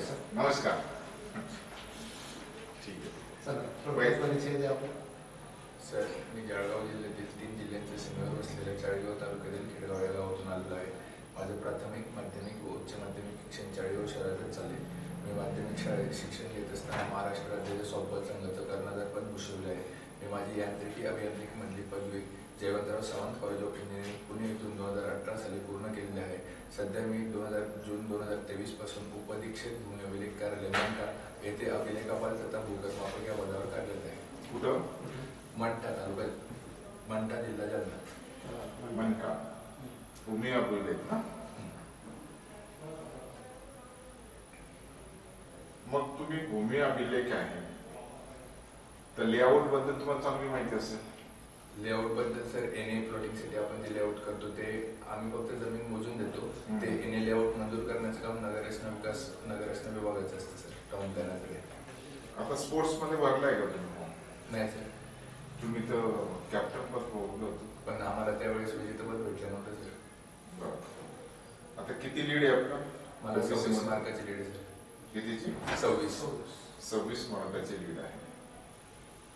नमस्कार. ठीक आहे. परिचय द्या आपण. सर, मी जळगाव जिल्ह्यातील 3 जिल्ह्यांच्या सीमेवर बसलेल्या चाळीगाव तालुक्यातील खेडगाव या गावातून आलेलो आहे. माझं प्राथमिक, माध्यमिक व उच्च माध्यमिक शिक्षण चाळीगाव शहरातच चालले. मी माध्यमिक शाळेत शिक्षण घेत असताना महाराष्ट्र राज्याच्या सॉफ्टबॉल संघाचं कर्णधार पद भूषवले आहे. मी माझी यांत्रिकी अभियांत्रिकीमधली पदवी Jaywantrao Sawant college of engineering Pune येथून 2018 साली पूर्ण केलेली आहे. सध्या मी जून 2023 पासून उपअधीक्षक भूमी अभिलेख कार्यालय मंठा येथे अभिलेखापाल तथा भूकर्मापक या पदावर कार्यरत आहे. कुठं? मंठा तालुक्यात, मंठा जिल्हा जालना. मंठा भूमी अभिलेख ना. मग तुम्ही भूमी अभिलेख आहे तर लेआउट बद्दल तुम्हाला चांगली माहिती असेल. लेआउट बद्दल सर, एनए प्लॉटिंगसाठी आपण जे लेआउट करतो ते आम्ही फक्त जमीन मोजून देतो. ते एनए लेआउट मंजूर करण्याचं काम नगररचना विभागाचं असतं सर, टाउन प्लॅनरकडे. आता स्पोर्ट्स मध्ये भरलाय का तुम्ही? नाही सर. तुम्ही तर कॅप्टन पद भोगलं होतं. पण आम्हाला त्यावेळेस विजेतेपद भेटलं नव्हतं सर. बरं. आता किती लीड आहे आपला? मला 26 मार्काची लीड आहे सर. कितीची? 26 मार्काची लीड आहे.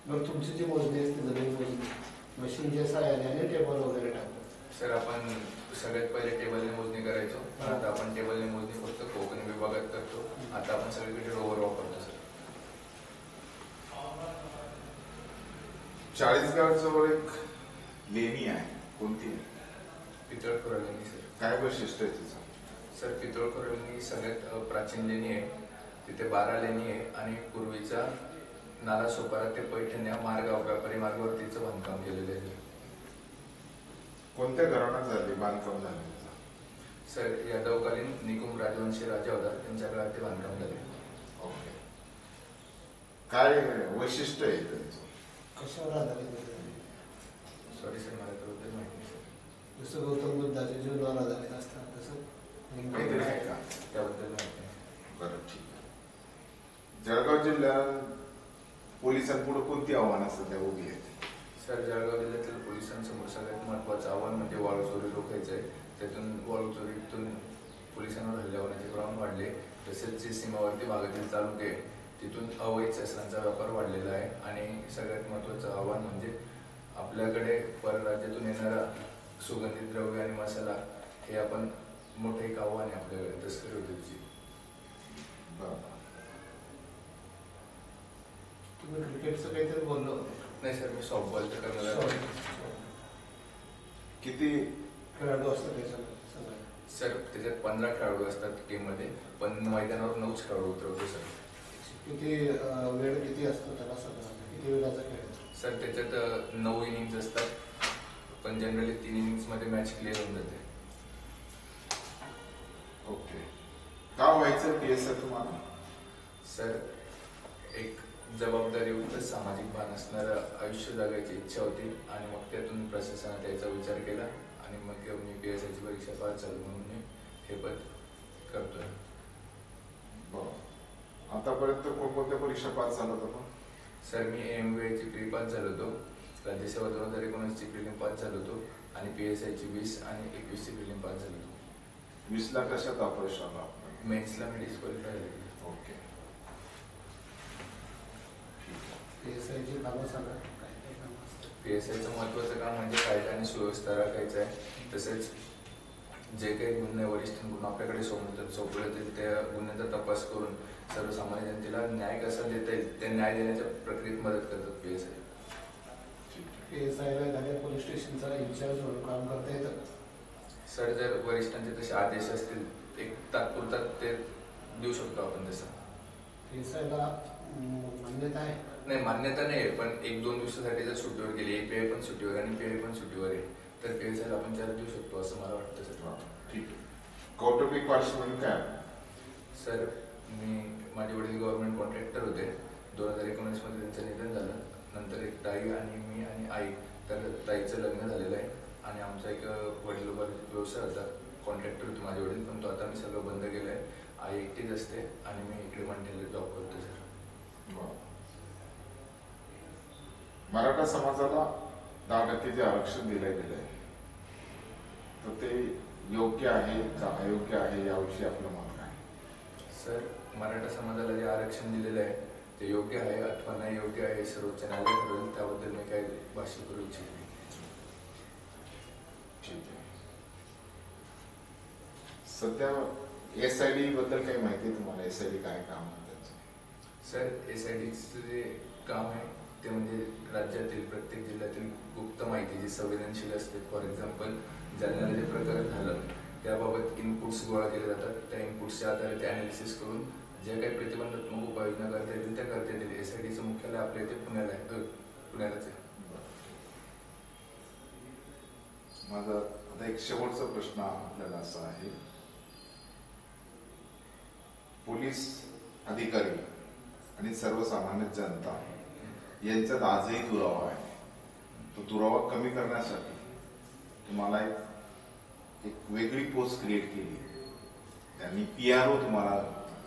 मग तुमची जी मोजणी असते जमीन मोजणी मशीनच्या सहाय्याने टेबल वगैरे टाकतो. सर, आपण सगळ्यात पहिले टेबलने मोजणी करायचो. आता आपण टेबलने मोजणी फक्त कोकण विभागात करतो. आता आपण सगळीकडे रोवर वापरतो सर. चाळीसगाव जवळ एक लेणी आहे, कोणती? पितळखोरा लेणी सर. काय वैशिष्ट्य आहे तिचं? सर, पितळखोरा लेणी सगळ्यात प्राचीन लेणी आहे. तिथे 12 लेणी आहे आणि पूर्वीचा नाला सोपारा ते पैठण या व्यापारी मार्गावर तिचं बांधकाम केलेलं आहे. कोणत्या घराण्यात झाले बांधकाम झाले? सर, यादवकालीन निकुंभ राजवंशी राजा होता, त्यांच्या काळात ते बांधकाम झाले. ओके. काय वैशिष्ट्य आहे त्यांचं? कशावर आधारित? सॉरी सर, मला त्याबद्दल माहिती नाही सर. जसं गौतम बुद्धाच्या जीवनावर आधारित असतात तसं काहीतरी आहे का? त्याबद्दल माहिती नाही. बरं, ठीक आहे. जळगाव जिल्ह्यात पोलिसांपुढे कोणती आव्हानं सध्या उभी आहेत? सर, जळगाव जिल्ह्यातील पोलिसांसमोर सगळ्यात महत्त्वाचं आव्हान म्हणजे वाळू चोरी रोखायचं आहे. त्यातून वाळू चोरीतून पोलिसांवर हल्ले होण्याचे प्रमाण वाढले. तसेच जे सीमावर्ती भागातील तालुके तिथून अवैध शस्त्रांचा व्यापार वाढलेला आहे. आणि सगळ्यात महत्त्वाचं आव्हान म्हणजे आपल्याकडे परराज्यातून येणारा सुगंधित द्रव्य आणि मसाला हे आपण मोठं एक आव्हान आहे आपल्याकडे तस्करी होती. तुम्ही क्रिकेटचं काहीतरी बोललो होते. नाही सर, मी सॉफ्टबॉलचं करणार. किती खेळाडू असतात त्याच्यात? सर, त्याच्यात 15 खेळाडू असतात टीममध्ये, पण मैदानावर 9च खेळाडू उतरवतो सर. किती वेळ किती असतो त्याला? सगळं किती वेळाचा खेळ? सर, त्याच्यात 9 इनिंग्स असतात, पण जनरली 3 इनिंग्समध्ये मॅच क्लिअर होऊन जाते. ओके. का व्हायचं PSI तुम्हाला? सर, एक जबाबदारीयुक्त सामाजिक भान असणारं आयुष्य जगायची इच्छा होती आणि मग त्यातून प्रशासनात याचा विचार केला आणि मग मी PSIची परीक्षा पास झालो म्हणून मी हे पद करतोय. आतापर्यंत कोणकोणत्या परीक्षा पास झाला होता? सर, मी AMVIची प्री पास झालो होतो, राज्यसेवा 2019ची प्रिलिम पास झालो होतो आणि PSIची 20 आणि 21ची प्रिलिम पास झालो होतो. 20ला कशात अपयश आला? मेन्सला मी डिस्क्वालिफाय झालो. ओके. PSIची कामं सांगा. PSIचं महत्त्वाचं काम म्हणजे कायदा आणि सुव्यवस्था राखायचं आहे. तसेच जे काही गुन्हे वरिष्ठांकडून आपल्याकडे सोपवले त्या गुन्ह्यांचा तपास करून सर्वसामान्य जनतेला न्याय कसा देता येईल त्या न्याय देण्याच्या प्रक्रियेत मदत करतात PSI. PSIला एखाद्या पोलीस स्टेशनचा इन्चार्ज म्हणून काम करता येतं? सर, जर वरिष्ठांचे तसे आदेश असतील एक तात्पुरता ते देऊ शकतो आपण. तसं PSIला मान्यता आहे? नाही, मान्यता नाही आहे, पण 1-2 दिवसासाठी जर सुट्टीवर गेली, API पण सुट्टीवर आणि PI पण सुट्टीवर आहे, तर PSIला आपण चार्ज देऊ शकतो असं मला वाटतं सर. ठीक आहे. कौटुंबिक पार्श्वभूमी काय? सर, माझे वडील गव्हर्नमेंट कॉन्ट्रॅक्टर होते. 2019 मध्ये त्यांचं निधन झालं. नंतर एक ताई आणि मी आणि आई. तर ताईचं लग्न झालेलं आहे आणि आमचा एक वडिलोपार्जित व्यवसाय होता. कॉन्ट्रॅक्टर होते माझे वडील, पण तो आता मी सगळं बंद केलं आहे. आई एकटीच असते आणि मी इकडे मंठ्याला जॉब करतो सर. मराठा समाजाला 10% जे आरक्षण दिलं गेलं आहे तर ते योग्य आहे का अयोग्य आहे याविषयी आपलं मत काय? सर, मराठा समाजाला जे आरक्षण दिलेलं आहे ते योग्य आहे अथवा नाही योग्य आहे सर्वोच्च न्यायालय ठरवेल, त्याबद्दल मी काही भाष्य करू इच्छित नाही. ठीक आहे. सध्या SID बद्दल काही माहिती आहे तुम्हाला? SID काय काम आहे त्याचं? सर, SIDचं जे काम आहे ते म्हणजे राज्यातील प्रत्येक जिल्ह्यातील गुप्त माहिती जी संवेदनशील असते, फॉर एक्झाम्पल जालन्याला जे प्रकरण झालं त्याबाबत इनपुट्स गोळा केले जातात. त्या इनपुट्सच्या आधारे ते अनालिसिस करून जे काही प्रतिबंधात्मक उपाययोजना करता येतील त्या करता येतील. SIDचं मुख्यालय आपल्या इथे पुण्यालाच आहे. माझा आता एक शेवटचा प्रश्न आपल्याला असा आहे, पोलीस अधिकारी आणि सर्वसामान्य जनता यांच्यात आजही दुरावा आहे. तो दुरावा कमी करण्यासाठी तुम्हाला एक वेगळी पोस्ट क्रिएट केली, त्यांनी PRO तुम्हाला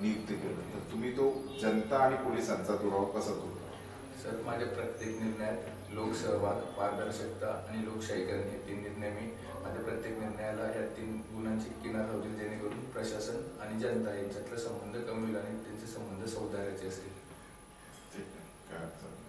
नियुक्त केलं, तर तुम्ही तो जनता आणि पोलिसांचा दुरावा कसा दूर करा? सर, माझ्या प्रत्येक निर्णयात लोकसहभाग, पारदर्शकता आणि लोकशाहीकरण हे 3 निर्णय मी माझ्या प्रत्येक निर्णयाला या 3 गुणांची किनार लावतील, जेणेकरून प्रशासन आणि जनता यांच्यातला संबंध कमी होईल आणि त्यांचे संबंध सौहार्दाचे असतील. ठीक आहे, काय अडचण नाही.